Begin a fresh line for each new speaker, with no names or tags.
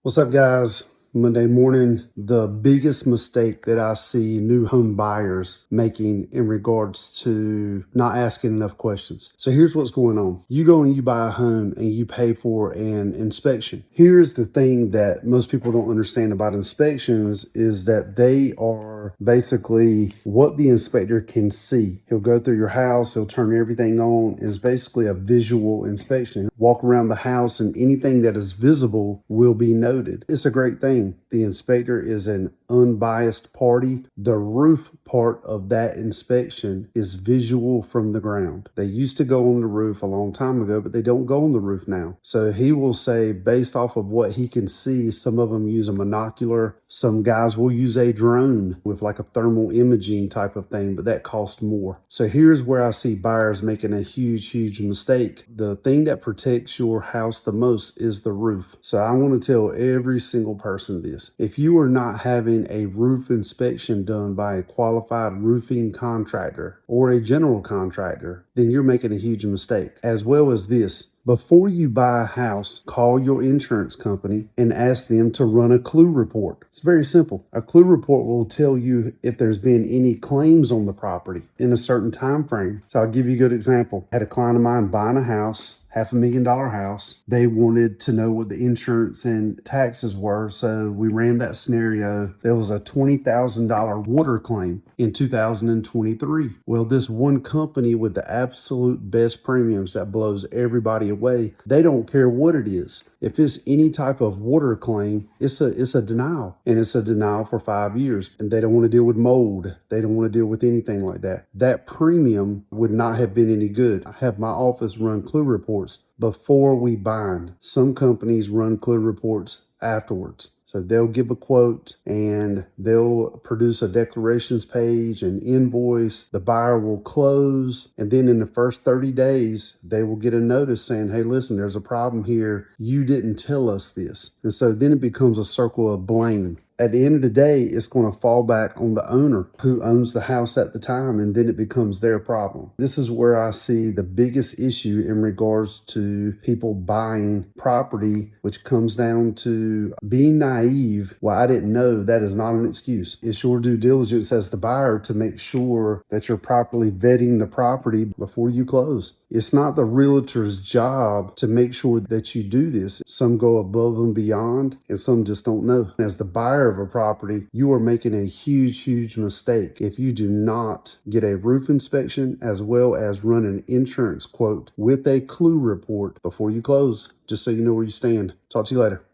What's up, guys? Monday morning, the biggest mistake that I see new home buyers making in regards to not asking enough questions. So here's what's going on. You go and you buy a home and you pay for an inspection. Here's the thing that most people don't understand about inspections is that they are basically what the inspector can see. He'll go through your house, he'll turn everything on. It's basically a visual inspection. Walk around the house and anything that is visible will be noted. It's a great thing. The inspector is an unbiased party. The roof part of that inspection is visual from the ground. They used to go on the roof a long time ago, but they don't go on the roof now. So he will say, based off of what he can see, some of them use a monocular. Some guys will use a drone with like a thermal imaging type of thing, but that costs more. So here's where I see buyers making a huge mistake. The thing that protects your house the most is the roof. So I want to tell every single person this. If you are not having a roof inspection done by a qualified roofing contractor or a general contractor, then you're making a huge mistake. As well as this, before you buy a house, call your insurance company and ask them to run a clue report. It's very simple. A clue report will tell you if there's been any claims on the property in a certain time frame. So I'll give you a good example. I had a client of mine buying a house, $500,000 house. They wanted to know what the insurance and taxes were. So we ran that scenario. There was a $20,000 water claim in 2023. Well, this one company with the absolute best premiums that blows everybody away, they don't care what it is. If it's any type of water claim, it's a denial, and it's a denial for 5 years. And they don't want to deal with mold. They don't want to deal with anything like that. That premium would not have been any good. I have my office run clue reports before we bind. Some companies run clue reports afterwards. So they'll give a quote and they'll produce a declarations page, an invoice. The buyer will close. And then in the first 30 days, they will get a notice saying, hey, listen, there's a problem here. You didn't tell us this. And so then it becomes a circle of blame. At the end of the day, it's going to fall back on the owner who owns the house at the time, and then it becomes their problem. This is where I see the biggest issue in regards to people buying property, which comes down to being naive. Well, I didn't know. That is not an excuse. It's your due diligence as the buyer to make sure that you're properly vetting the property before you close. It's not the realtor's job to make sure that you do this. Some go above and beyond, and some just don't know. As the buyer of a property, you are making a huge mistake if you do not get a roof inspection as well as run an insurance quote with a clue report before you close, just so you know where you stand. Talk to you later.